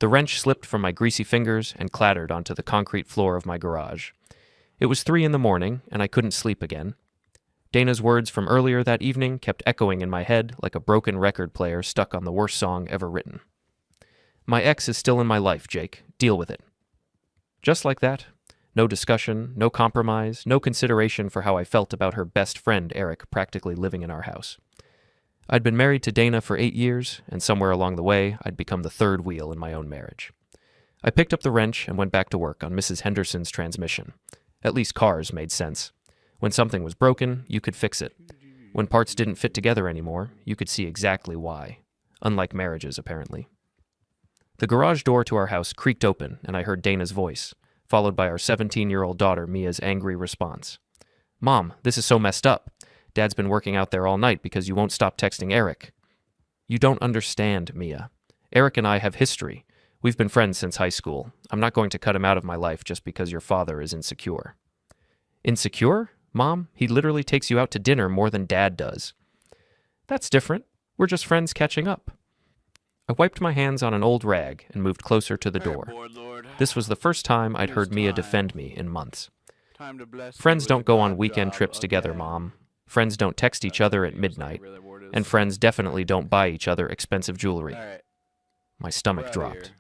The wrench slipped from my greasy fingers and clattered onto the concrete floor of my garage. It was 3 a.m, and I couldn't sleep again. Dana's words from earlier that evening kept echoing in my head like a broken record player stuck on the worst song ever written. My ex is still in my life, Jake. Deal with it. Just like that. No discussion, no compromise, no consideration for how I felt about her best friend, Eric, practically living in our house. I'd been married to Dana for 8 years, and somewhere along the way, I'd become the third wheel in my own marriage. I picked up the wrench and went back to work on Mrs. Henderson's transmission. At least cars made sense. When something was broken, you could fix it. When parts didn't fit together anymore, you could see exactly why. Unlike marriages, apparently. The garage door to our house creaked open, and I heard Dana's voice, followed by our 17-year-old daughter Mia's angry response. "Mom, this is so messed up. Dad's been working out there all night because you won't stop texting Eric." "You don't understand, Mia. Eric and I have history. We've been friends since high school. I'm not going to cut him out of my life just because your father is insecure." "Insecure? Mom, he literally takes you out to dinner more than Dad does." "That's different. We're just friends catching up." I wiped my hands on an old rag and moved closer to the door. This was the first time I'd heard Mia defend me in months. "Friends don't go on weekend trips together, Mom. Friends don't text each other at midnight. And friends definitely don't buy each other expensive jewelry." My stomach dropped.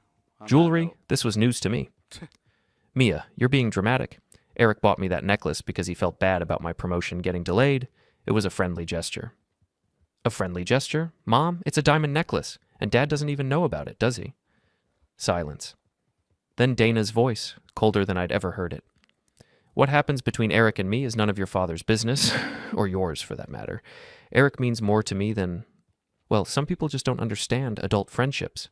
Jewelry? This was news to me. "Mia, you're being dramatic. Eric bought me that necklace because he felt bad about my promotion getting delayed. It was a friendly gesture." "A friendly gesture? Mom, it's a diamond necklace, and Dad doesn't even know about it, does he?" Silence. Then Dana's voice, colder than I'd ever heard it. "What happens between Eric and me is none of your father's business, or yours for that matter. Eric means more to me than, well, some people just don't understand adult friendships."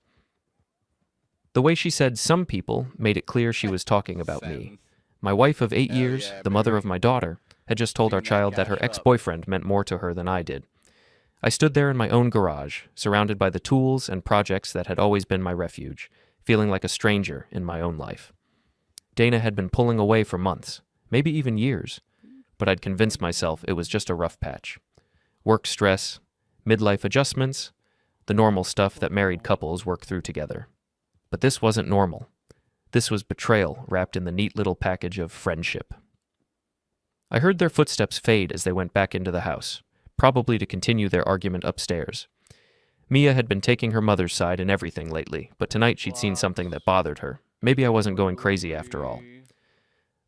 The way she said "some people" made it clear she was talking about me. My wife of 8 years, the mother of my daughter, had just told our child that her ex-boyfriend meant more to her than I did. I stood there in my own garage, surrounded by the tools and projects that had always been my refuge, feeling like a stranger in my own life. Dana had been pulling away for months, maybe even years, but I'd convinced myself it was just a rough patch. Work stress, midlife adjustments, the normal stuff that married couples work through together. But this wasn't normal. This was betrayal wrapped in the neat little package of friendship. I heard their footsteps fade as they went back into the house, probably to continue their argument upstairs. Mia had been taking her mother's side in everything lately, but tonight she'd seen something that bothered her. Maybe I wasn't going crazy after all.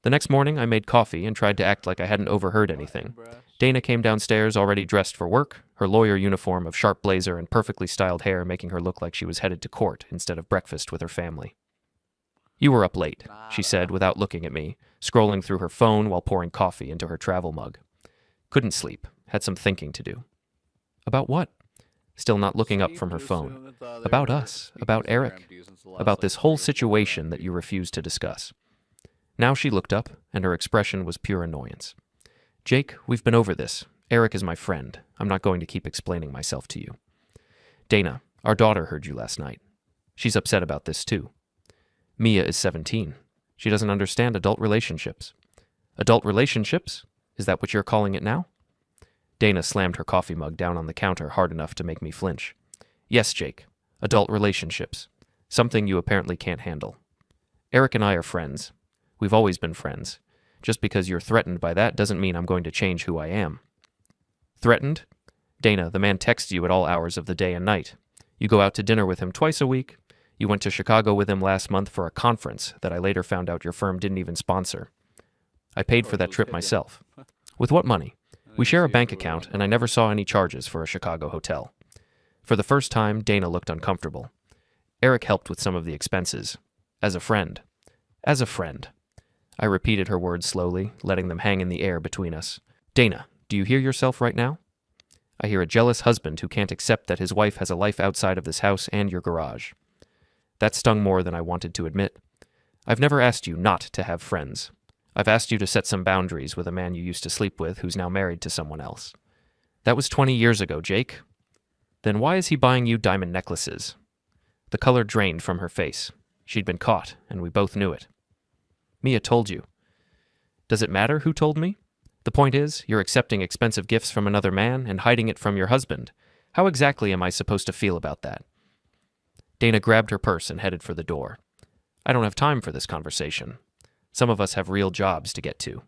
The next morning, I made coffee and tried to act like I hadn't overheard anything. Dana came downstairs already dressed for work, her lawyer uniform of sharp blazer and perfectly styled hair making her look like she was headed to court instead of breakfast with her family. "You were up late," she said without looking at me, scrolling through her phone while pouring coffee into her travel mug. "Couldn't sleep. Had some thinking to do." "About what?" Still not looking up from her phone. "About us. About Eric. About this whole situation that you refused to discuss." Now she looked up, and her expression was pure annoyance. "Jake, we've been over this. Eric is my friend. I'm not going to keep explaining myself to you." "Dana, our daughter heard you last night. She's upset about this too. Mia is 17. She doesn't understand adult relationships." "Adult relationships? Is that what you're calling it now?" Dana slammed her coffee mug down on the counter hard enough to make me flinch. "Yes, Jake. Adult relationships. Something you apparently can't handle. Eric and I are friends. We've always been friends. Just because you're threatened by that doesn't mean I'm going to change who I am." "Threatened? Dana, the man texts you at all hours of the day and night. You go out to dinner with him twice a week. You went to Chicago with him last month for a conference that I later found out your firm didn't even sponsor. I paid for that trip myself. With what money? We share a bank account, and I never saw any charges for a Chicago hotel." For the first time, Dana looked uncomfortable. "Eric helped with some of the expenses. As a friend. As a friend." I repeated her words slowly, letting them hang in the air between us. "Dana, do you hear yourself right now? I hear a jealous husband who can't accept that his wife has a life outside of this house and your garage." That stung more than I wanted to admit. "I've never asked you not to have friends. I've asked you to set some boundaries with a man you used to sleep with who's now married to someone else. That was 20 years ago, Jake. Then why is he buying you diamond necklaces?" The color drained from her face. She'd been caught, and we both knew it. "Mia told you." "Does it matter who told me? The point is, you're accepting expensive gifts from another man and hiding it from your husband. How exactly am I supposed to feel about that?" Dana grabbed her purse and headed for the door. I don't have time for this conversation. Some of us have real jobs to get to.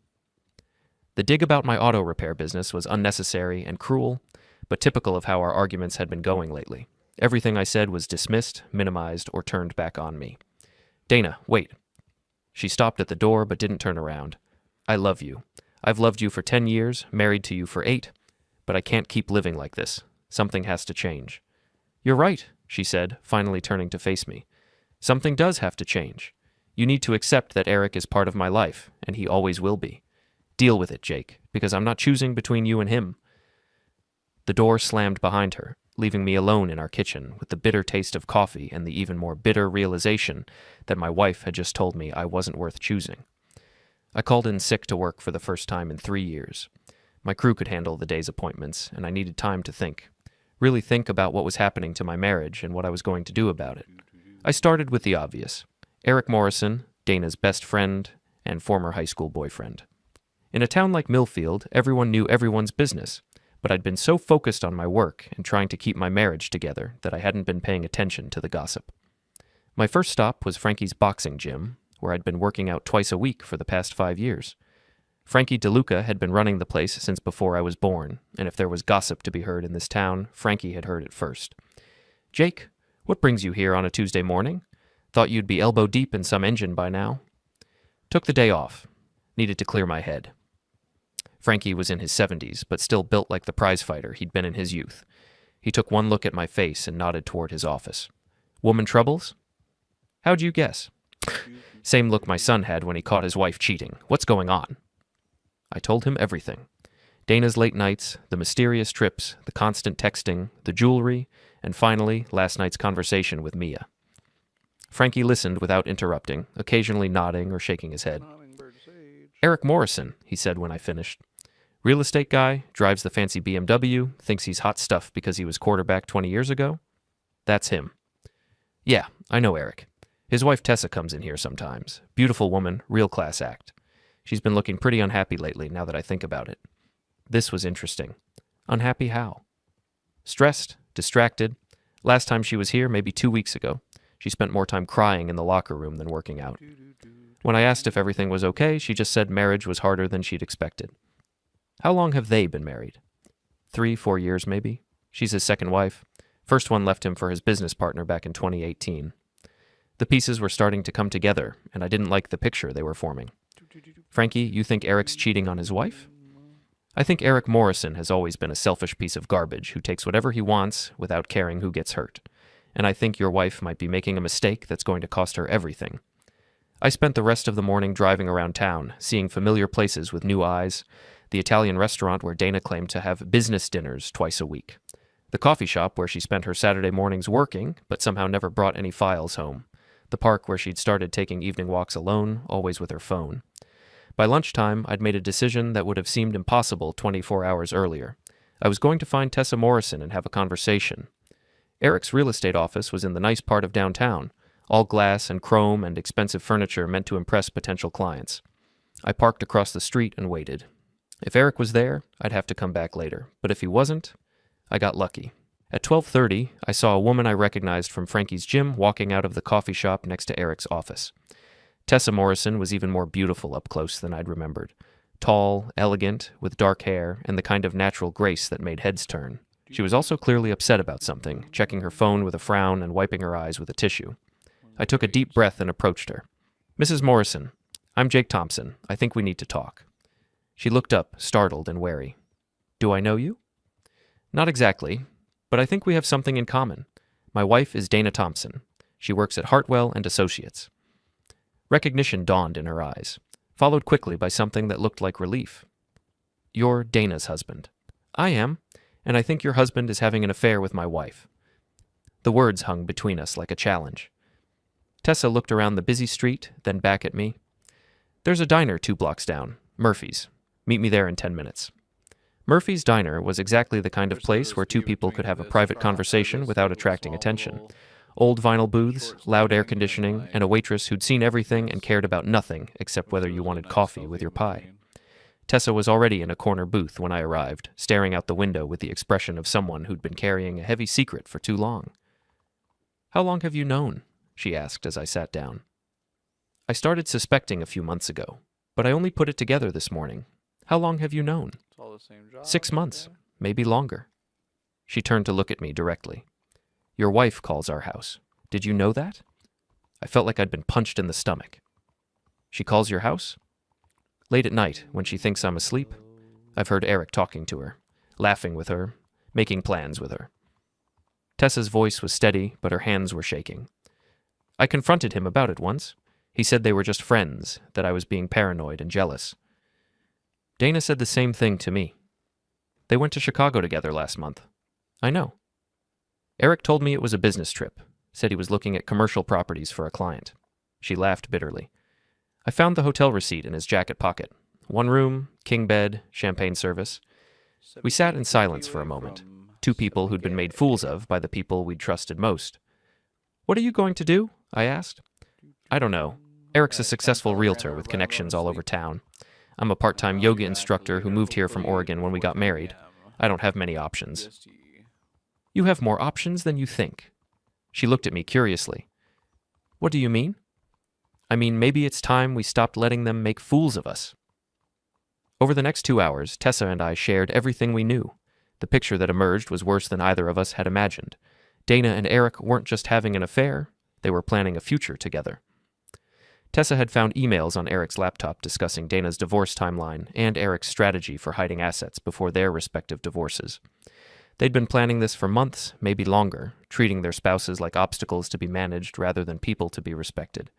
The dig about my auto repair business was unnecessary and cruel, but typical of how our arguments had been going lately. Everything I said was dismissed, minimized, or turned back on me. Dana, wait. She stopped at the door but didn't turn around. I love you. I've loved you for 10 years, married to you for 8, but I can't keep living like this. Something has to change. You're right, she said, finally turning to face me. Something does have to change. You need to accept that Eric is part of my life, and he always will be. Deal with it, Jake, because I'm not choosing between you and him. The door slammed behind her, leaving me alone in our kitchen with the bitter taste of coffee and the even more bitter realization that my wife had just told me I wasn't worth choosing. I called in sick to work for the first time in 3 years. My crew could handle the day's appointments, and I needed time to think. Really think about what was happening to my marriage and what I was going to do about it. I started with the obvious. Eric Morrison, Dana's best friend and former high school boyfriend. In a town like Millfield, everyone knew everyone's business, but I'd been so focused on my work and trying to keep my marriage together that I hadn't been paying attention to the gossip. My first stop was Frankie's boxing gym, where I'd been working out twice a week for the past 5 years. Frankie DeLuca had been running the place since before I was born, and if there was gossip to be heard in this town, Frankie had heard it first. Jake, what brings you here on a Tuesday morning? Thought you'd be elbow deep in some engine by now. Took the day off. Needed to clear my head. Frankie was in his 70s, but still built like the prizefighter he'd been in his youth. He took one look at my face and nodded toward his office. Woman troubles? How'd you guess? Same look my son had when he caught his wife cheating. What's going on? I told him everything. Dana's late nights, the mysterious trips, the constant texting, the jewelry, and finally, last night's conversation with Mia. Frankie listened without interrupting, occasionally nodding or shaking his head. Eric Morrison, he said when I finished. Real estate guy, drives the fancy BMW, thinks he's hot stuff because he was quarterback 20 years ago? That's him. Yeah, I know Eric. His wife Tessa comes in here sometimes. Beautiful woman, real class act. She's been looking pretty unhappy lately now that I think about it. This was interesting. Unhappy how? Stressed, distracted. Last time she was here, maybe 2 weeks ago. She spent more time crying in the locker room than working out. When I asked if everything was okay, she just said marriage was harder than she'd expected. How long have they been married? 3-4 years, maybe. She's his second wife. First one left him for his business partner back in 2018. The pieces were starting to come together, and I didn't like the picture they were forming. Frankie, you think Eric's cheating on his wife? I think Eric Morrison has always been a selfish piece of garbage who takes whatever he wants without caring who gets hurt. And I think your wife might be making a mistake that's going to cost her everything. I spent the rest of the morning driving around town, seeing familiar places with new eyes, the Italian restaurant where Dana claimed to have business dinners twice a week, the coffee shop where she spent her Saturday mornings working, but somehow never brought any files home, the park where she'd started taking evening walks alone, always with her phone. By lunchtime, I'd made a decision that would have seemed impossible 24 hours earlier. I was going to find Tessa Morrison and have a conversation. Eric's real estate office was in the nice part of downtown, all glass and chrome and expensive furniture meant to impress potential clients. I parked across the street and waited. If Eric was there, I'd have to come back later, but if he wasn't, I got lucky. At 12:30, I saw a woman I recognized from Frankie's gym walking out of the coffee shop next to Eric's office. Tessa Morrison was even more beautiful up close than I'd remembered. Tall, elegant, with dark hair and the kind of natural grace that made heads turn. She was also clearly upset about something, checking her phone with a frown and wiping her eyes with a tissue. I took a deep breath and approached her. Mrs. Morrison, I'm Jake Thompson. I think we need to talk. She looked up, startled and wary. Do I know you? Not exactly, but I think we have something in common. My wife is Dana Thompson. She works at Hartwell and Associates. Recognition dawned in her eyes, followed quickly by something that looked like relief. You're Dana's husband. I am, and I think your husband is having an affair with my wife. The words hung between us like a challenge. Tessa looked around the busy street, then back at me. There's a diner 2 blocks down, Murphy's. Meet me there in 10 minutes. Murphy's Diner was exactly the kind of place where 2 people could have a private conversation without attracting attention. Old vinyl booths, loud air conditioning, and a waitress who'd seen everything and cared about nothing except whether you wanted coffee with your pie. Tessa was already in a corner booth when I arrived, staring out the window with the expression of someone who'd been carrying a heavy secret for too long. How long have you known? She asked as I sat down. I started suspecting a few months ago, but I only put it together this morning. How long have you known? It's all the same job. 6 months, maybe longer. She turned to look at me directly. Your wife calls our house. Did you know that? I felt like I'd been punched in the stomach. She calls your house? Late at night, when she thinks I'm asleep, I've heard Eric talking to her, laughing with her, making plans with her. Tessa's voice was steady, but her hands were shaking. I confronted him about it once. He said they were just friends, that I was being paranoid and jealous. Dana said the same thing to me. They went to Chicago together last month. I know. Eric told me it was a business trip, said he was looking at commercial properties for a client. She laughed bitterly. I found the hotel receipt in his jacket pocket. 1 room, king bed, champagne service. We sat in silence for a moment. 2 people who'd been made fools of by the people we'd trusted most. What are you going to do? I asked. I don't know. Eric's a successful realtor with connections all over town. I'm a part-time yoga instructor who moved here from Oregon when we got married. I don't have many options. You have more options than you think. She looked at me curiously. What do you mean? I mean, maybe it's time we stopped letting them make fools of us. Over the next 2 hours, Tessa and I shared everything we knew. The picture that emerged was worse than either of us had imagined. Dana and Eric weren't just having an affair, they were planning a future together. Tessa had found emails on Eric's laptop discussing Dana's divorce timeline and Eric's strategy for hiding assets before their respective divorces. They'd been planning this for months, maybe longer, treating their spouses like obstacles to be managed rather than people to be respected.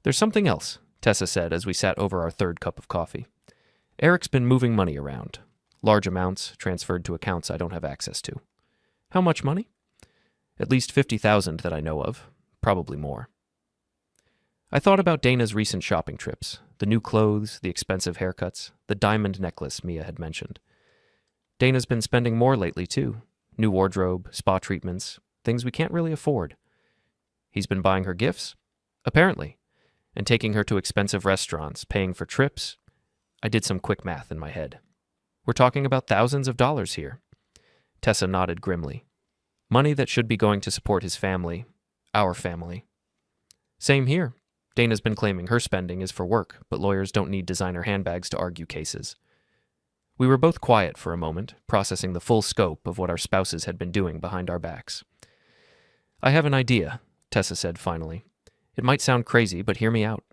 There's something else, Tessa said as we sat over our 3rd cup of coffee. Eric's been moving money around. Large amounts transferred to accounts I don't have access to. How much money? At least $50,000 that I know of. Probably more. I thought about Dana's recent shopping trips, the new clothes, the expensive haircuts, the diamond necklace Mia had mentioned. Dana's been spending more lately, too. New wardrobe, spa treatments, things we can't really afford. He's been buying her gifts? Apparently. And taking her to expensive restaurants, paying for trips. I did some quick math in my head. We're talking about thousands of dollars here. Tessa nodded grimly. Money that should be going to support his family, our family. Same here. Dana's been claiming her spending is for work, but lawyers don't need designer handbags to argue cases. We were both quiet for a moment, processing the full scope of what our spouses had been doing behind our backs. I have an idea, Tessa said finally. It might sound crazy, but hear me out.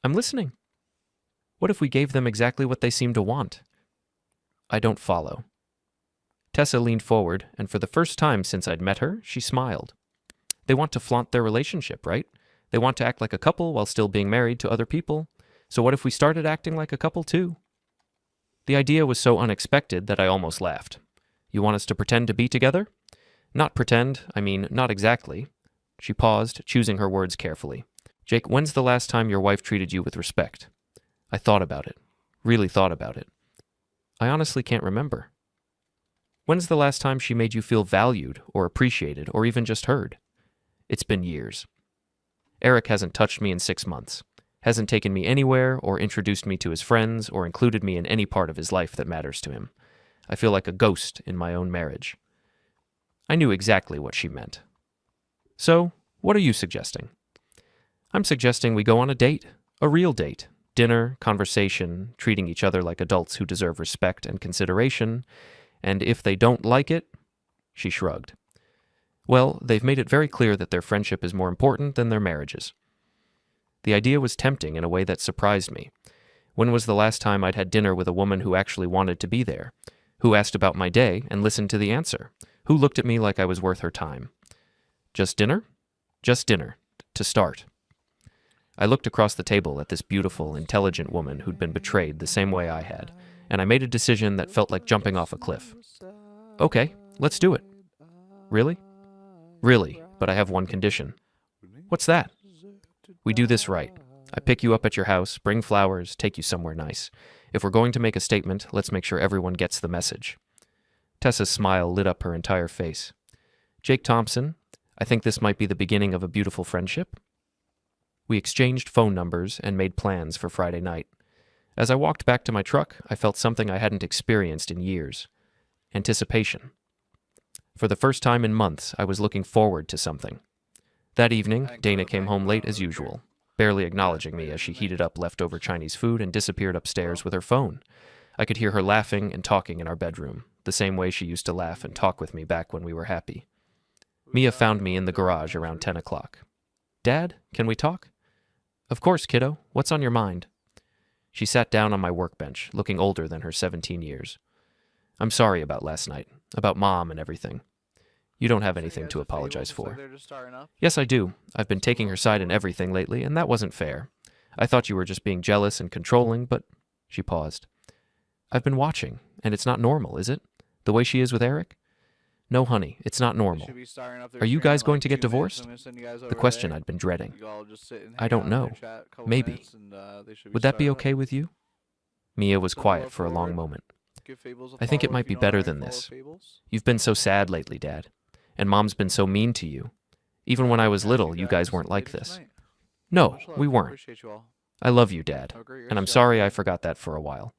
I'm listening. What if we gave them exactly what they seem to want? I don't follow. Tessa leaned forward, and for the first time since I'd met her, she smiled. They want to flaunt their relationship, right? They want to act like a couple while still being married to other people. So what if we started acting like a couple too? The idea was so unexpected that I almost laughed. You want us to pretend to be together? Not pretend, I mean, not exactly. She paused, choosing her words carefully. Jake, when's the last time your wife treated you with respect? I thought about it. Really thought about it. I honestly can't remember. When's the last time she made you feel valued or appreciated or even just heard? It's been years. Eric hasn't touched me in 6 months, hasn't taken me anywhere or introduced me to his friends or included me in any part of his life that matters to him. I feel like a ghost in my own marriage. I knew exactly what she meant. So, what are you suggesting? I'm suggesting we go on a date, a real date. Dinner, conversation, treating each other like adults who deserve respect and consideration, and if they don't like it, she shrugged. Well, they've made it very clear that their friendship is more important than their marriages. The idea was tempting in a way that surprised me. When was the last time I'd had dinner with a woman who actually wanted to be there, who asked about my day and listened to the answer, who looked at me like I was worth her time? Just dinner? Just dinner, to start. I looked across the table at this beautiful, intelligent woman who'd been betrayed the same way I had, and I made a decision that felt like jumping off a cliff. Okay, let's do it. Really? Really, but I have one condition. What's that? We do this right. I pick you up at your house, bring flowers, take you somewhere nice. If we're going to make a statement, let's make sure everyone gets the message. Tessa's smile lit up her entire face. Jake Thompson, I think this might be the beginning of a beautiful friendship. We exchanged phone numbers and made plans for Friday night. As I walked back to my truck, I felt something I hadn't experienced in years. Anticipation. For the first time in months, I was looking forward to something. That evening, Dana came home late as usual, barely acknowledging me as she heated up leftover Chinese food and disappeared upstairs with her phone. I could hear her laughing and talking in our bedroom, the same way she used to laugh and talk with me back when we were happy. Mia found me in the garage around 10 o'clock. "Dad, can we talk?" "Of course, kiddo. What's on your mind?" She sat down on my workbench, looking older than her 17 years. "I'm sorry about last night, about Mom and everything. You don't have anything to apologize for." "Yes, I do. I've been taking her side in everything lately, and that wasn't fair. I thought you were just being jealous and controlling, but—" She paused. "I've been watching, and it's not normal, is it? The way she is with Eric? No, honey, it's not normal. Are you guys going to get divorced?" The question I'd been dreading. "I don't know. Maybe. Would that be okay with you?" Mia was quiet for a long moment. "I think it might be better than this. You've been so sad lately, Dad. And Mom's been so mean to you. Even when I was little, you guys weren't like this." "No, we weren't. I love you, Dad, and I'm sorry I forgot that for a while."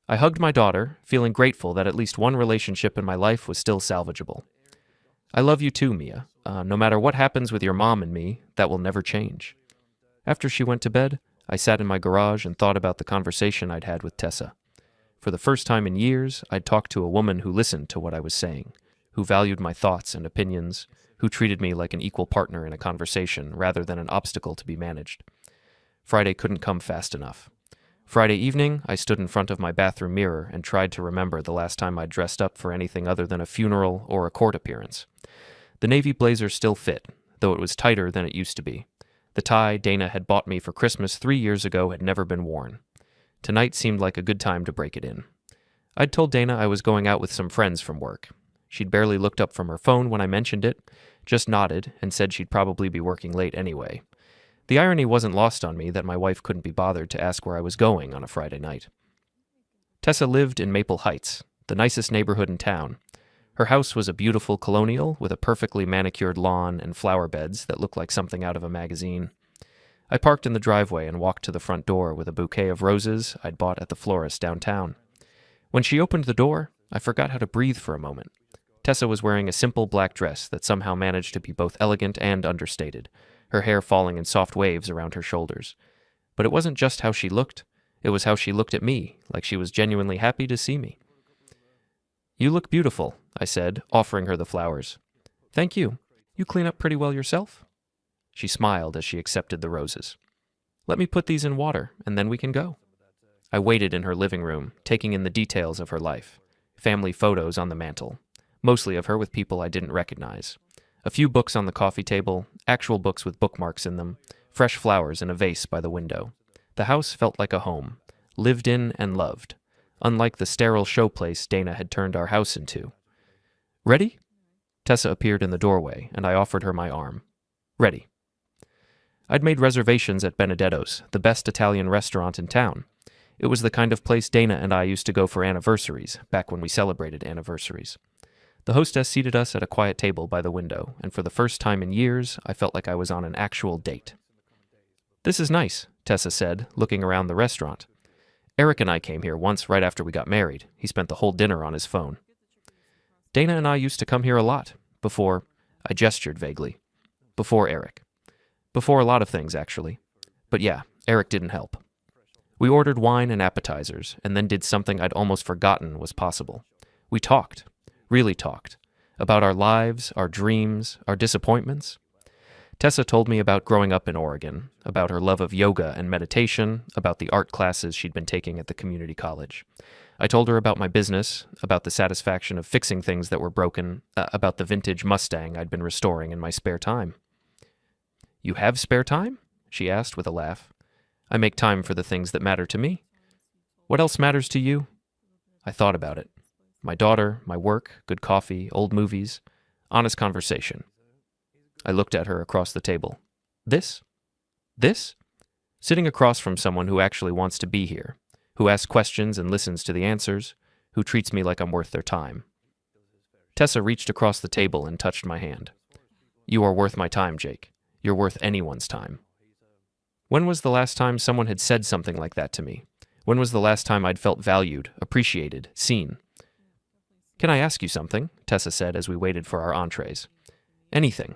I hugged my daughter, feeling grateful that at least one relationship in my life was still salvageable. "I love you too, Mia. No matter what happens with your mom and me, that will never change." After she went to bed, I sat in my garage and thought about the conversation I'd had with Tessa. For the first time in years, I'd talked to a woman who listened to what I was saying, who valued my thoughts and opinions, who treated me like an equal partner in a conversation rather than an obstacle to be managed. Friday couldn't come fast enough. Friday evening, I stood in front of my bathroom mirror and tried to remember the last time I'd dressed up for anything other than a funeral or a court appearance. The navy blazer still fit, though it was tighter than it used to be. The tie Dana had bought me for Christmas 3 years ago had never been worn. Tonight seemed like a good time to break it in. I'd told Dana I was going out with some friends from work. She'd barely looked up from her phone when I mentioned it, just nodded and said she'd probably be working late anyway. The irony wasn't lost on me that my wife couldn't be bothered to ask where I was going on a Friday night. Tessa lived in Maple Heights, the nicest neighborhood in town. Her house was a beautiful colonial with a perfectly manicured lawn and flower beds that looked like something out of a magazine. I parked in the driveway and walked to the front door with a bouquet of roses I'd bought at the florist downtown. When she opened the door, I forgot how to breathe for a moment. Tessa was wearing a simple black dress that somehow managed to be both elegant and understated, her hair falling in soft waves around her shoulders. But it wasn't just how she looked, it was how she looked at me, like she was genuinely happy to see me. "You look beautiful," I said, offering her the flowers. "Thank you. You clean up pretty well yourself?" She smiled as she accepted the roses. "Let me put these in water, and then we can go." I waited in her living room, taking in the details of her life. Family photos on the mantel, mostly of her with people I didn't recognize. A few books on the coffee table, actual books with bookmarks in them, fresh flowers in a vase by the window. The house felt like a home, lived in and loved, unlike the sterile showplace Dana had turned our house into. "Ready?" Tessa appeared in the doorway, and I offered her my arm. "Ready." I'd made reservations at Benedetto's, the best Italian restaurant in town. It was the kind of place Dana and I used to go for anniversaries, back when we celebrated anniversaries. The hostess seated us at a quiet table by the window, and for the first time in years, I felt like I was on an actual date. "This is nice," Tessa said, looking around the restaurant. "Eric and I came here once right after we got married. He spent the whole dinner on his phone." "Dana and I used to come here a lot, before—" I gestured vaguely. "Before Eric. Before a lot of things, actually. But yeah, Eric didn't help." We ordered wine and appetizers, and then did something I'd almost forgotten was possible. We talked. Really talked. About our lives, our dreams, our disappointments. Tessa told me about growing up in Oregon, about her love of yoga and meditation, about the art classes she'd been taking at the community college. I told her about my business, about the satisfaction of fixing things that were broken, about the vintage Mustang I'd been restoring in my spare time. "You have spare time?" she asked with a laugh. "I make time for the things that matter to me. What else matters to you?" I thought about it. My daughter, my work, good coffee, old movies, honest conversation. I looked at her across the table. This? This? Sitting across from someone who actually wants to be here, who asks questions and listens to the answers, who treats me like I'm worth their time. Tessa reached across the table and touched my hand. "You are worth my time, Jake. You're worth anyone's time." When was the last time someone had said something like that to me? When was the last time I'd felt valued, appreciated, seen? Can I ask you something? Tessa said as we waited for our entrees. Anything.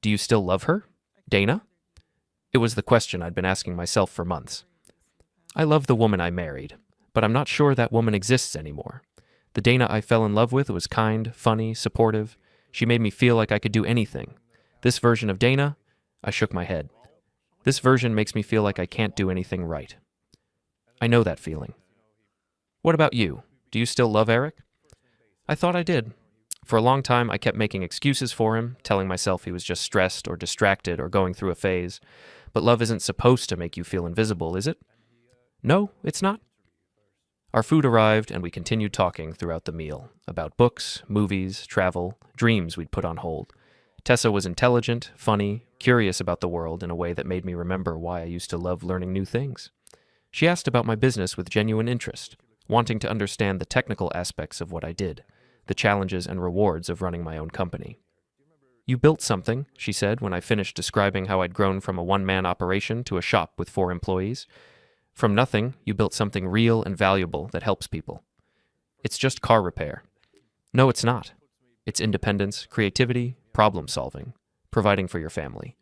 Do you still love her? Dana? It was the question I'd been asking myself for months. I love the woman I married, but I'm not sure that woman exists anymore. The Dana I fell in love with was kind, funny, supportive. She made me feel like I could do anything. This version of Dana, I shook my head. This version makes me feel like I can't do anything right. I know that feeling. What about you? Do you still love Eric? I thought I did. For a long time, I kept making excuses for him, telling myself he was just stressed or distracted or going through a phase. But love isn't supposed to make you feel invisible, is it? No, it's not. Our food arrived, and we continued talking throughout the meal about books, movies, travel, dreams we'd put on hold. Tessa was intelligent, funny, curious about the world in a way that made me remember why I used to love learning new things. She asked about my business with genuine interest, wanting to understand the technical aspects of what I did, the challenges and rewards of running my own company. You built something, she said when I finished describing how I'd grown from a one-man operation to a shop with 4 employees. From nothing, you built something real and valuable that helps people. It's just car repair. No, it's not. It's independence, creativity, problem solving, providing for your family.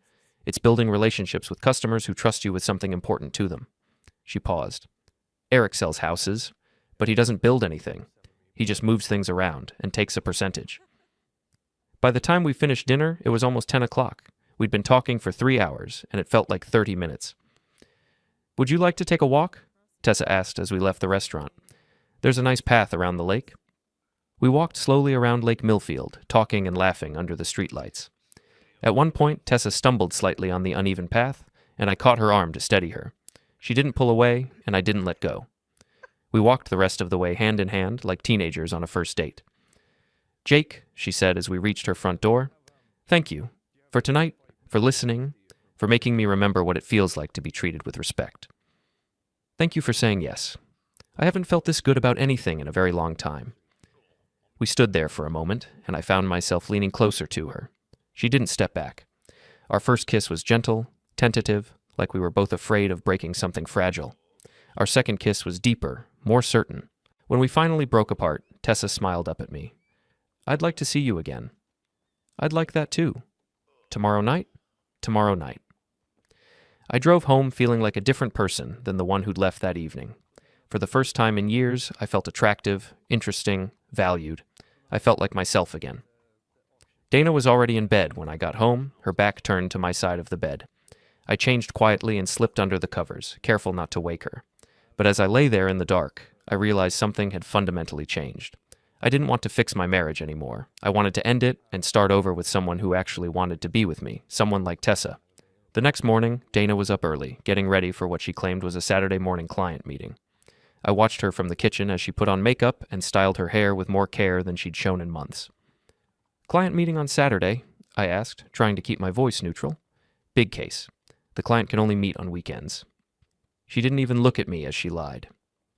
It's building relationships with customers who trust you with something important to them. She paused. Eric sells houses, but he doesn't build anything. He just moves things around and takes a percentage. By the time we finished dinner, it was almost 10 o'clock. We'd been talking for 3 hours, and it felt like 30 minutes. Would you like to take a walk? Tessa asked as we left the restaurant. There's a nice path around the lake. We walked slowly around Lake Millfield, talking and laughing under the streetlights. At one point, Tessa stumbled slightly on the uneven path, and I caught her arm to steady her. She didn't pull away, and I didn't let go. We walked the rest of the way hand in hand, like teenagers on a first date. Jake, she said as we reached her front door, thank you. For tonight, for listening, for making me remember what it feels like to be treated with respect. Thank you for saying yes. I haven't felt this good about anything in a very long time. We stood there for a moment, and I found myself leaning closer to her. She didn't step back. Our first kiss was gentle, tentative, like we were both afraid of breaking something fragile. Our second kiss was deeper, more certain. When we finally broke apart, Tessa smiled up at me. I'd like to see you again. I'd like that too. Tomorrow night? Tomorrow night. I drove home feeling like a different person than the one who'd left that evening. For the first time in years, I felt attractive, interesting, valued. I felt like myself again. Dana was already in bed when I got home, her back turned to my side of the bed. I changed quietly and slipped under the covers, careful not to wake her. But as I lay there in the dark, I realized something had fundamentally changed. I didn't want to fix my marriage anymore. I wanted to end it and start over with someone who actually wanted to be with me, someone like Tessa. The next morning, Dana was up early, getting ready for what she claimed was a Saturday morning client meeting. I watched her from the kitchen as she put on makeup and styled her hair with more care than she'd shown in months. Client meeting on Saturday? I asked, trying to keep my voice neutral. Big case. The client can only meet on weekends. She didn't even look at me as she lied.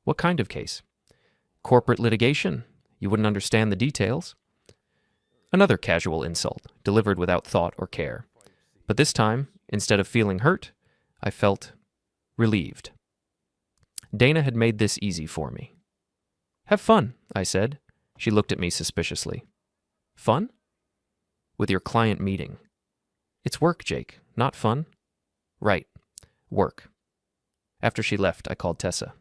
What kind of case? Corporate litigation. You wouldn't understand the details. Another casual insult, delivered without thought or care. But this time, instead of feeling hurt, I felt relieved. Dana had made this easy for me. Have fun, I said. She looked at me suspiciously. Fun? With your client meeting. It's work, Jake, not fun. Right. Work. After she left, I called Tessa.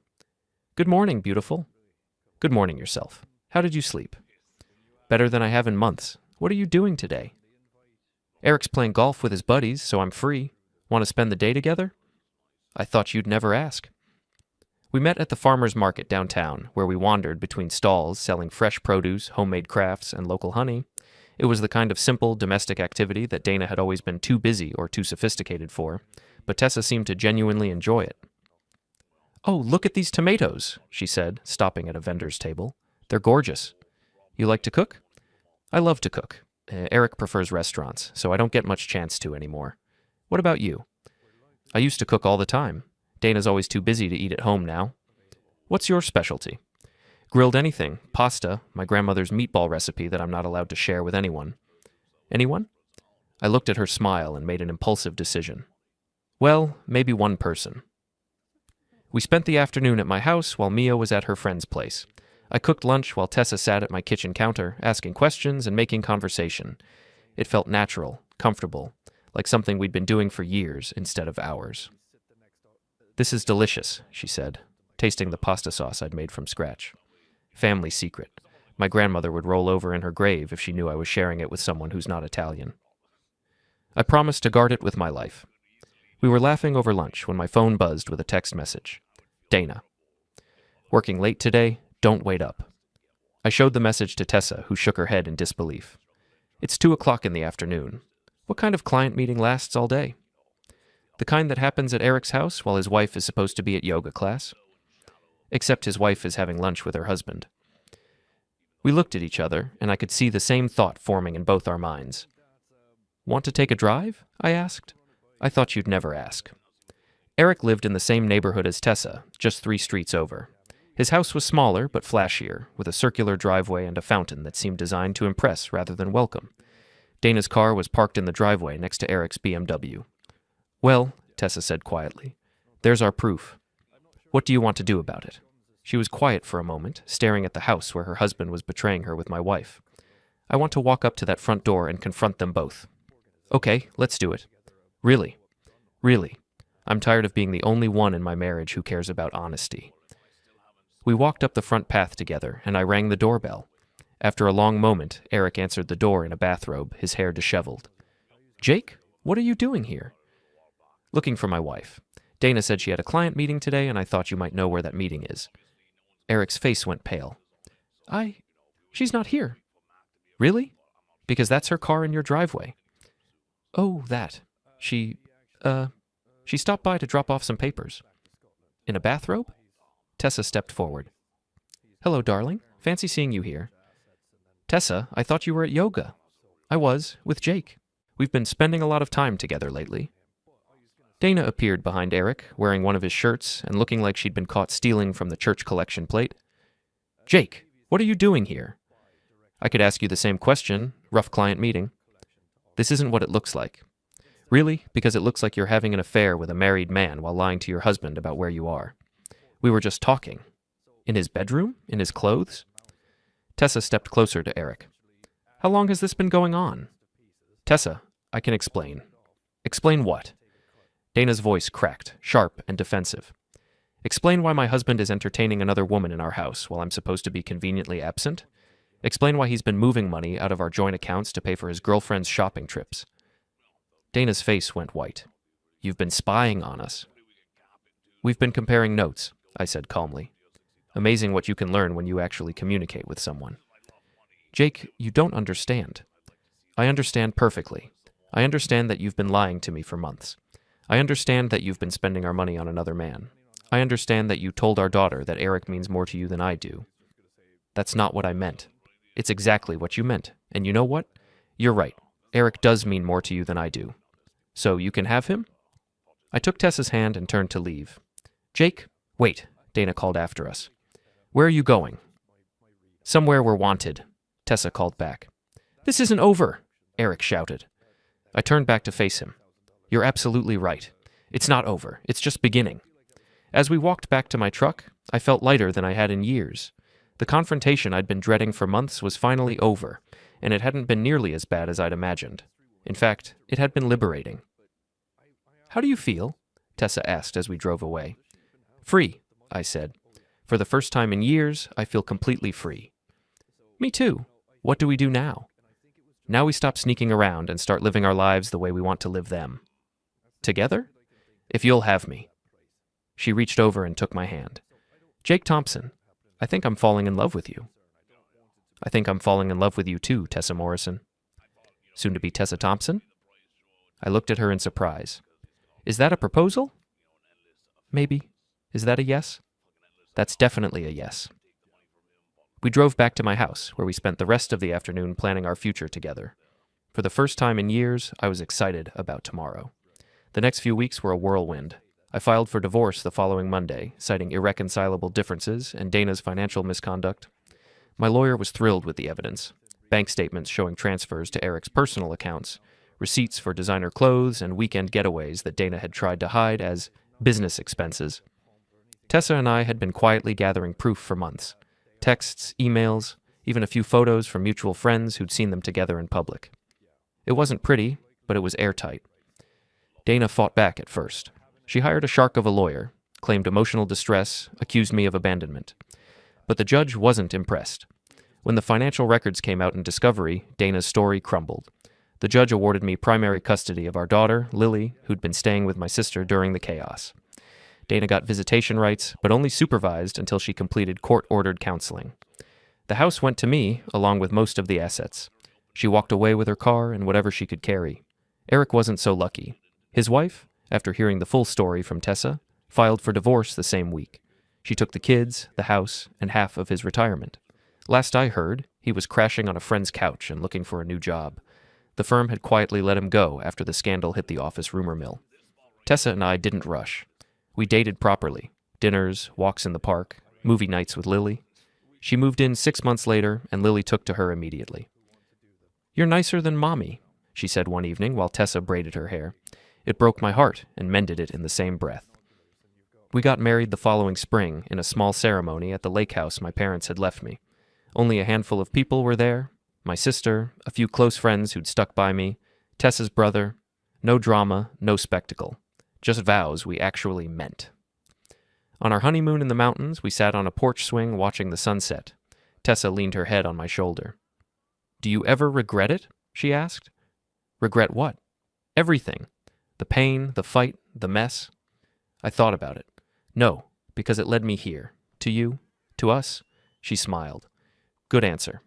Good morning, beautiful. Good morning yourself. How did you sleep? Better than I have in months. What are you doing today? Eric's playing golf with his buddies, so I'm free. Want to spend the day together? I thought you'd never ask. We met at the farmer's market downtown, where we wandered between stalls selling fresh produce, homemade crafts, and local honey. It was the kind of simple, domestic activity that Dana had always been too busy or too sophisticated for, but Tessa seemed to genuinely enjoy it. Oh, look at these tomatoes, she said, stopping at a vendor's table. They're gorgeous. You like to cook? I love to cook. Eric prefers restaurants, so I don't get much chance to anymore. What about you? I used to cook all the time. Dana's always too busy to eat at home now. What's your specialty? Grilled anything, pasta, my grandmother's meatball recipe that I'm not allowed to share with anyone. Anyone? I looked at her smile and made an impulsive decision. Well, maybe one person. We spent the afternoon at my house while Mia was at her friend's place. I cooked lunch while Tessa sat at my kitchen counter, asking questions and making conversation. It felt natural, comfortable, like something we'd been doing for years instead of hours. "This is delicious," she said, tasting the pasta sauce I'd made from scratch. Family secret. My grandmother would roll over in her grave if she knew I was sharing it with someone who's not Italian. I promised to guard it with my life. We were laughing over lunch when my phone buzzed with a text message. Dana. "Working late today? Don't wait up." I showed the message to Tessa, who shook her head in disbelief. "It's 2 o'clock in the afternoon. What kind of client meeting lasts all day?" "The kind that happens at Eric's house while his wife is supposed to be at yoga class. Except his wife is having lunch with her husband." We looked at each other, and I could see the same thought forming in both our minds. "Want to take a drive?" I asked. I thought you'd never ask. Eric lived in the same neighborhood as Tessa, just 3 streets over. His house was smaller but flashier, with a circular driveway and a fountain that seemed designed to impress rather than welcome. Dana's car was parked in the driveway next to Eric's BMW. "Well," Tessa said quietly, "there's our proof. What do you want to do about it?" She was quiet for a moment, staring at the house where her husband was betraying her with my wife. "I want to walk up to that front door and confront them both." "Okay, let's do it." "Really? Really? I'm tired of being the only one in my marriage who cares about honesty." We walked up the front path together, and I rang the doorbell. After a long moment, Eric answered the door in a bathrobe, his hair disheveled. "Jake, what are you doing here?" "Looking for my wife. Dana said she had a client meeting today, and I thought you might know where that meeting is." Eric's face went pale. She's not here." "Really? Because that's her car in your driveway." "Oh, that. She stopped by to drop off some papers." "In a bathrobe?" Tessa stepped forward. "Hello, darling. Fancy seeing you here." "Tessa, I thought you were at yoga." "I was, with Jake. We've been spending a lot of time together lately." Dana appeared behind Eric, wearing one of his shirts and looking like she'd been caught stealing from the church collection plate. "Jake, what are you doing here?" "I could ask you the same question. Rough client meeting." "This isn't what it looks like." "Really? Because it looks like you're having an affair with a married man while lying to your husband about where you are." "We were just talking." "In his bedroom? In his clothes?" Tessa stepped closer to Eric. "How long has this been going on?" "Tessa, I can explain." "Explain what?" Dana's voice cracked, sharp and defensive. "Explain why my husband is entertaining another woman in our house while I'm supposed to be conveniently absent. Explain why he's been moving money out of our joint accounts to pay for his girlfriend's shopping trips." Dana's face went white. "You've been spying on us." "We've been comparing notes," I said calmly. "Amazing what you can learn when you actually communicate with someone." "Jake, you don't understand." "I understand perfectly. I understand that you've been lying to me for months. I understand that you've been spending our money on another man. I understand that you told our daughter that Eric means more to you than I do." "That's not what I meant." "It's exactly what you meant. And you know what? You're right. Eric does mean more to you than I do. So you can have him?" I took Tessa's hand and turned to leave. "Jake, wait," Dana called after us. "Where are you going?" "Somewhere we're wanted," Tessa called back. "This isn't over," Eric shouted. I turned back to face him. "You're absolutely right. It's not over. It's just beginning." As we walked back to my truck, I felt lighter than I had in years. The confrontation I'd been dreading for months was finally over, and it hadn't been nearly as bad as I'd imagined. In fact, it had been liberating. "How do you feel?" Tessa asked as we drove away. "Free," I said. "For the first time in years, I feel completely free." "Me too. What do we do now?" "Now we stop sneaking around and start living our lives the way we want to live them." "Together?" "If you'll have me." She reached over and took my hand. "Jake Thompson, I think I'm falling in love with you." "I think I'm falling in love with you too, Tessa Morrison." "Soon to be Tessa Thompson?" I looked at her in surprise. "Is that a proposal?" "Maybe. Is that a yes?" "That's definitely a yes." We drove back to my house, where we spent the rest of the afternoon planning our future together. For the first time in years, I was excited about tomorrow. The next few weeks were a whirlwind. I filed for divorce the following Monday, citing irreconcilable differences and Dana's financial misconduct. My lawyer was thrilled with the evidence. Bank statements showing transfers to Eric's personal accounts, receipts for designer clothes and weekend getaways that Dana had tried to hide as business expenses. Tessa and I had been quietly gathering proof for months. Texts, emails, even a few photos from mutual friends who'd seen them together in public. It wasn't pretty, but it was airtight. Dana fought back at first. She hired a shark of a lawyer, claimed emotional distress, accused me of abandonment. But the judge wasn't impressed. When the financial records came out in discovery, Dana's story crumbled. The judge awarded me primary custody of our daughter, Lily, who'd been staying with my sister during the chaos. Dana got visitation rights, but only supervised until she completed court-ordered counseling. The house went to me, along with most of the assets. She walked away with her car and whatever she could carry. Eric wasn't so lucky. His wife, after hearing the full story from Tessa, filed for divorce the same week. She took the kids, the house, and half of his retirement. Last I heard, he was crashing on a friend's couch and looking for a new job. The firm had quietly let him go after the scandal hit the office rumor mill. Tessa and I didn't rush. We dated properly. Dinners, walks in the park, movie nights with Lily. She moved in 6 months later, and Lily took to her immediately. "You're nicer than Mommy," she said one evening while Tessa braided her hair. It broke my heart and mended it in the same breath. We got married the following spring in a small ceremony at the lake house my parents had left me. Only a handful of people were there, my sister, a few close friends who'd stuck by me, Tessa's brother. No drama, no spectacle. Just vows we actually meant. On our honeymoon in the mountains, we sat on a porch swing watching the sunset. Tessa leaned her head on my shoulder. "Do you ever regret it?" she asked. "Regret what?" "Everything. The pain, the fight, the mess." I thought about it. No, because it led me here. To you, to us. She smiled. Good answer.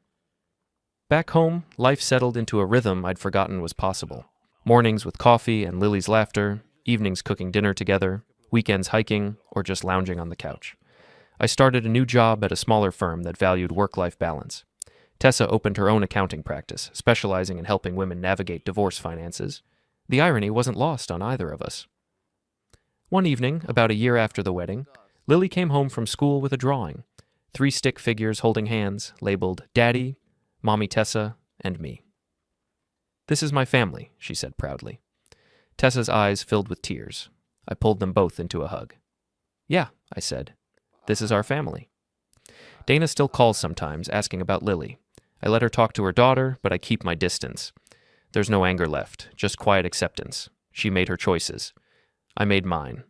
Back home, life settled into a rhythm I'd forgotten was possible. Mornings with coffee and Lily's laughter, evenings cooking dinner together, weekends hiking, or just lounging on the couch. I started a new job at a smaller firm that valued work-life balance. Tessa opened her own accounting practice, specializing in helping women navigate divorce finances. The irony wasn't lost on either of us. One evening, about a year after the wedding, Lily came home from school with a drawing. 3 stick figures holding hands, labeled Daddy, Mommy Tessa, and me. "This is my family," she said proudly. Tessa's eyes filled with tears. I pulled them both into a hug. "Yeah," I said. "This is our family." Dana still calls sometimes, asking about Lily. I let her talk to her daughter, but I keep my distance. There's no anger left, just quiet acceptance. She made her choices. I made mine.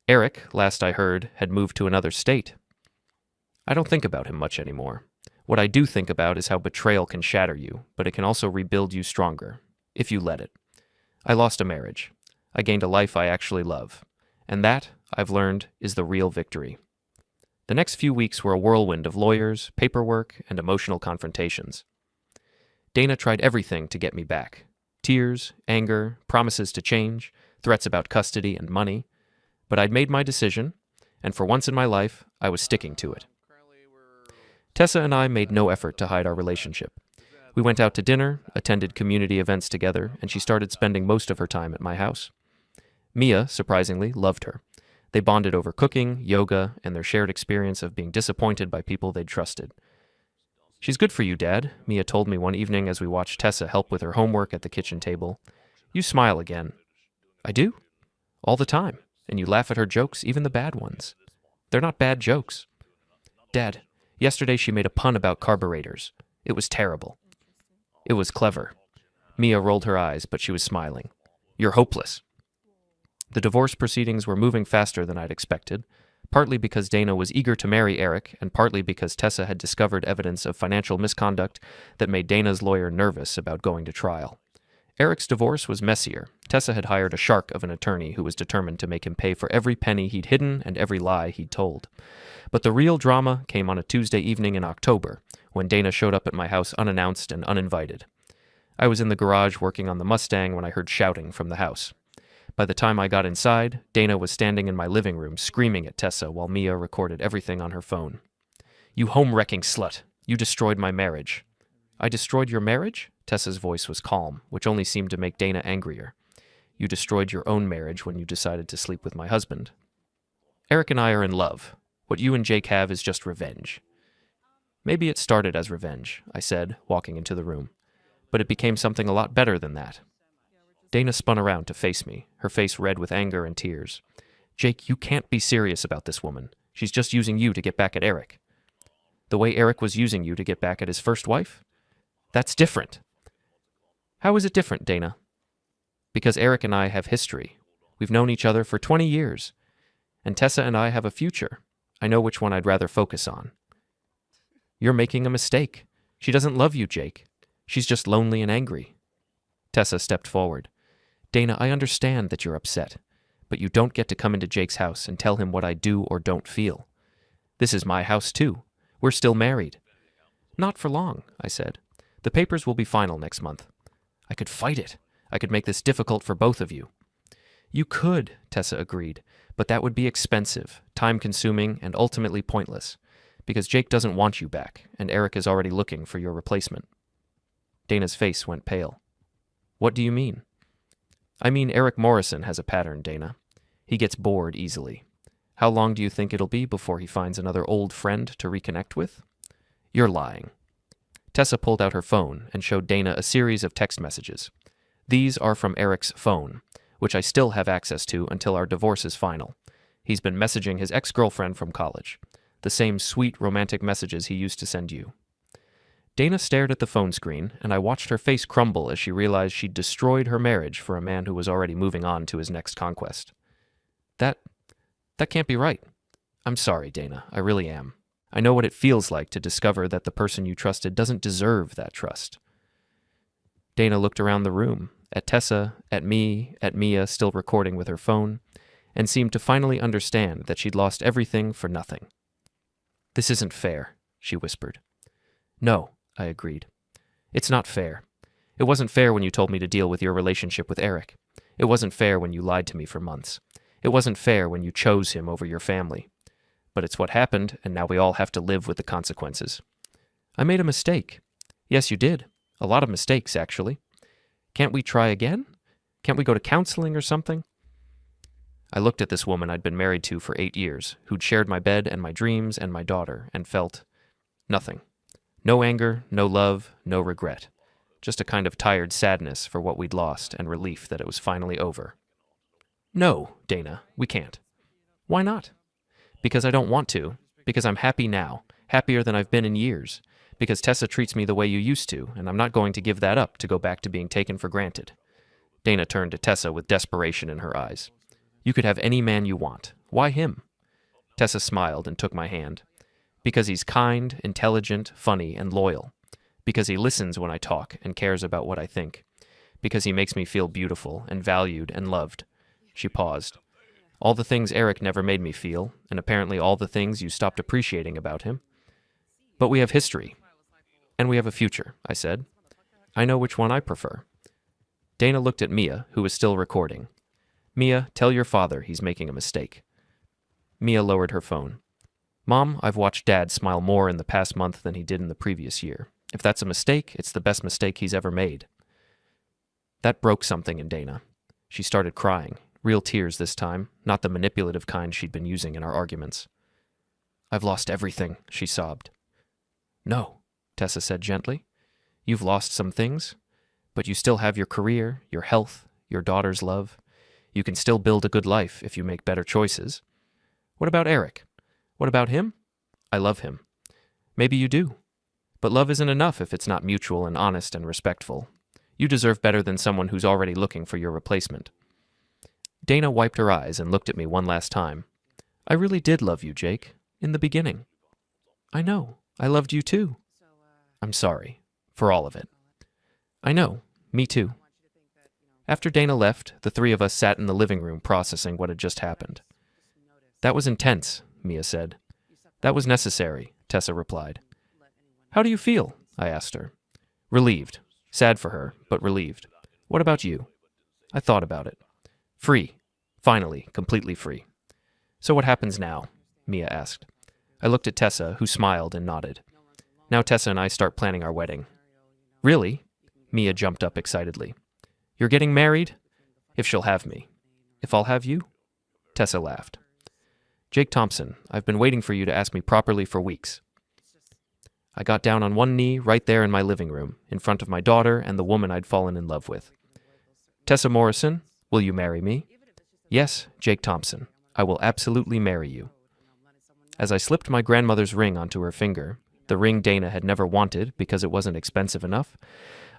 Eric, last I heard, had moved to another state. I don't think about him much anymore. What I do think about is how betrayal can shatter you, but it can also rebuild you stronger, if you let it. I lost a marriage. I gained a life I actually love. And that, I've learned, is the real victory. The next few weeks were a whirlwind of lawyers, paperwork, and emotional confrontations. Dana tried everything to get me back. Tears, anger, promises to change, threats about custody and money. But I'd made my decision, and for once in my life, I was sticking to it. Tessa and I made no effort to hide our relationship. We went out to dinner, attended community events together, and she started spending most of her time at my house. Mia, surprisingly, loved her. They bonded over cooking, yoga, and their shared experience of being disappointed by people they'd trusted. "She's good for you, Dad," Mia told me one evening as we watched Tessa help with her homework at the kitchen table. "You smile again." "I do? All the time. And you laugh at her jokes, even the bad ones. They're not bad jokes." "Dad, yesterday she made a pun about carburetors. It was terrible." "It was clever." Mia rolled her eyes, but she was smiling. "You're hopeless." The divorce proceedings were moving faster than I'd expected, partly because Dana was eager to marry Eric, and partly because Tessa had discovered evidence of financial misconduct that made Dana's lawyer nervous about going to trial. Eric's divorce was messier. Tessa had hired a shark of an attorney who was determined to make him pay for every penny he'd hidden and every lie he'd told. But the real drama came on a Tuesday evening in October, when Dana showed up at my house unannounced and uninvited. I was in the garage working on the Mustang when I heard shouting from the house. By the time I got inside, Dana was standing in my living room screaming at Tessa while Mia recorded everything on her phone. "You home-wrecking slut! You destroyed my marriage." "I destroyed your marriage?" Tessa's voice was calm, which only seemed to make Dana angrier. "You destroyed your own marriage when you decided to sleep with my husband. Eric and I are in love. What you and Jake have is just revenge." "Maybe it started as revenge," I said, walking into the room. "But it became something a lot better than that." Dana spun around to face me, her face red with anger and tears. "Jake, you can't be serious about this woman. She's just using you to get back at Eric." The way Eric was using you to get back at his first wife? That's different. How is it different, Dana? Because Eric and I have history. We've known each other for 20 years. And Tessa and I have a future. I know which one I'd rather focus on. You're making a mistake. She doesn't love you, Jake. She's just lonely and angry. Tessa stepped forward. Dana, I understand that you're upset, but you don't get to come into Jake's house and tell him what I do or don't feel. This is my house, too. We're still married. Not for long, I said. The papers will be final next month. I could fight it. I could make this difficult for both of you. You could, Tessa agreed, but that would be expensive, time-consuming, and ultimately pointless, because Jake doesn't want you back, and Eric is already looking for your replacement. Dana's face went pale. What do you mean? I mean Eric Morrison has a pattern, Dana. He gets bored easily. How long do you think it'll be before he finds another old friend to reconnect with? You're lying. Tessa pulled out her phone and showed Dana a series of text messages. These are from Eric's phone, which I still have access to until our divorce is final. He's been messaging his ex-girlfriend from college. The same sweet, romantic messages he used to send you. Dana stared at the phone screen, and I watched her face crumble as she realized she'd destroyed her marriage for a man who was already moving on to his next conquest. That can't be right. I'm sorry, Dana. I really am. I know what it feels like to discover that the person you trusted doesn't deserve that trust. Dana looked around the room, at Tessa, at me, at Mia still recording with her phone, and seemed to finally understand that she'd lost everything for nothing. This isn't fair, she whispered. No, I agreed. It's not fair. It wasn't fair when you told me to deal with your relationship with Eric. It wasn't fair when you lied to me for months. It wasn't fair when you chose him over your family. But it's what happened, and now we all have to live with the consequences. I made a mistake. Yes, you did. A lot of mistakes, actually. Can't we try again? Can't we go to counseling or something? I looked at this woman I'd been married to for 8 years, who'd shared my bed and my dreams and my daughter, and felt nothing. No anger, no love, no regret. Just a kind of tired sadness for what we'd lost and relief that it was finally over. No, Dana, we can't. Why not? Because I don't want to. Because I'm happy now, happier than I've been in years. Because Tessa treats me the way you used to, and I'm not going to give that up to go back to being taken for granted. Dana turned to Tessa with desperation in her eyes. You could have any man you want. Why him? Tessa smiled and took my hand. Because he's kind, intelligent, funny, and loyal. Because he listens when I talk and cares about what I think. Because he makes me feel beautiful and valued and loved. She paused. All the things Eric never made me feel, and apparently all the things you stopped appreciating about him. But we have history. And we have a future, I said. I know which one I prefer. Dana looked at Mia, who was still recording. Mia, tell your father he's making a mistake. Mia lowered her phone. Mom, I've watched Dad smile more in the past month than he did in the previous year. If that's a mistake, it's the best mistake he's ever made. That broke something in Dana. She started crying. Real tears this time, not the manipulative kind she'd been using in our arguments. I've lost everything, she sobbed. No, Tessa said gently. You've lost some things, but you still have your career, your health, your daughter's love. You can still build a good life if you make better choices. What about Eric? What about him? I love him. Maybe you do. But love isn't enough if it's not mutual and honest and respectful. You deserve better than someone who's already looking for your replacement. Dana wiped her eyes and looked at me one last time. I really did love you, Jake, in the beginning. I know. I loved you too. I'm sorry. For all of it. I know. Me too. After Dana left, the three of us sat in the living room processing what had just happened. That was intense, Mia said. That was necessary, Tessa replied. How do you feel? I asked her. Relieved. Sad for her, but relieved. What about you? I thought about it. Free. Finally, completely free. So what happens now? Mia asked. I looked at Tessa, who smiled and nodded. Now Tessa and I start planning our wedding. Really? Mia jumped up excitedly. You're getting married? If she'll have me. If I'll have you? Tessa laughed. Jake Thompson, I've been waiting for you to ask me properly for weeks. I got down on one knee right there in my living room, in front of my daughter and the woman I'd fallen in love with. Tessa Morrison, will you marry me? Yes, Jake Thompson, I will absolutely marry you. As I slipped my grandmother's ring onto her finger, the ring Dana had never wanted because it wasn't expensive enough,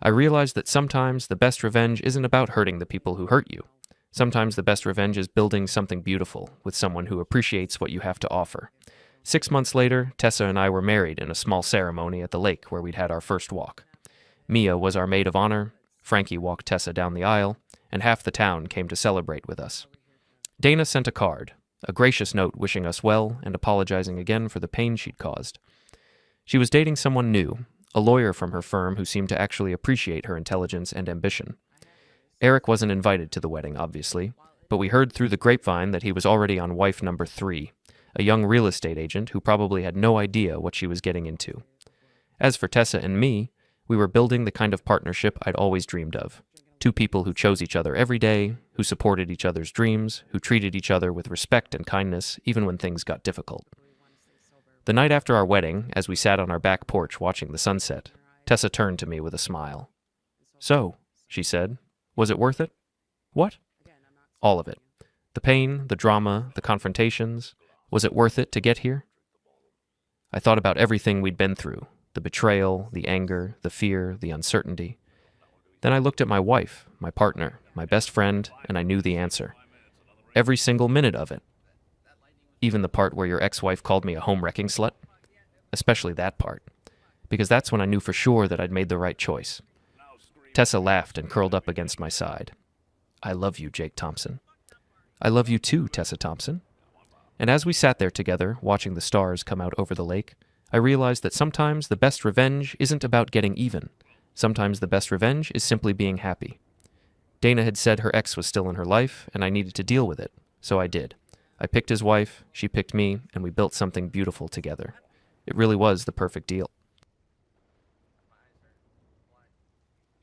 I realized that sometimes the best revenge isn't about hurting the people who hurt you. Sometimes the best revenge is building something beautiful with someone who appreciates what you have to offer. 6 months later, Tessa and I were married in a small ceremony at the lake where we'd had our first walk. Mia was our maid of honor, Frankie walked Tessa down the aisle, and half the town came to celebrate with us. Dana sent a card, a gracious note wishing us well and apologizing again for the pain she'd caused. She was dating someone new, a lawyer from her firm who seemed to actually appreciate her intelligence and ambition. Eric wasn't invited to the wedding, obviously, but we heard through the grapevine that he was already on wife number 3, a young real estate agent who probably had no idea what she was getting into. As for Tessa and me, we were building the kind of partnership I'd always dreamed of. 2 people who chose each other every day, who supported each other's dreams, who treated each other with respect and kindness even when things got difficult. The night after our wedding, as we sat on our back porch watching the sunset, Tessa turned to me with a smile. "So," she said, "was it worth it?" "What?" "All of it. The pain, the drama, the confrontations. Was it worth it to get here?" I thought about everything we'd been through, the betrayal, the anger, the fear, the uncertainty. Then I looked at my wife, my partner, my best friend, and I knew the answer. Every single minute of it. Even the part where your ex-wife called me a home-wrecking slut. Especially that part. Because that's when I knew for sure that I'd made the right choice. Tessa laughed and curled up against my side. "I love you, Jake Thompson." "I love you too, Tessa Thompson." And as we sat there together, watching the stars come out over the lake, I realized that sometimes the best revenge isn't about getting even. Sometimes the best revenge is simply being happy. Dana had said her ex was still in her life, and I needed to deal with it, so I did. I picked his wife, she picked me, and we built something beautiful together. It really was the perfect deal.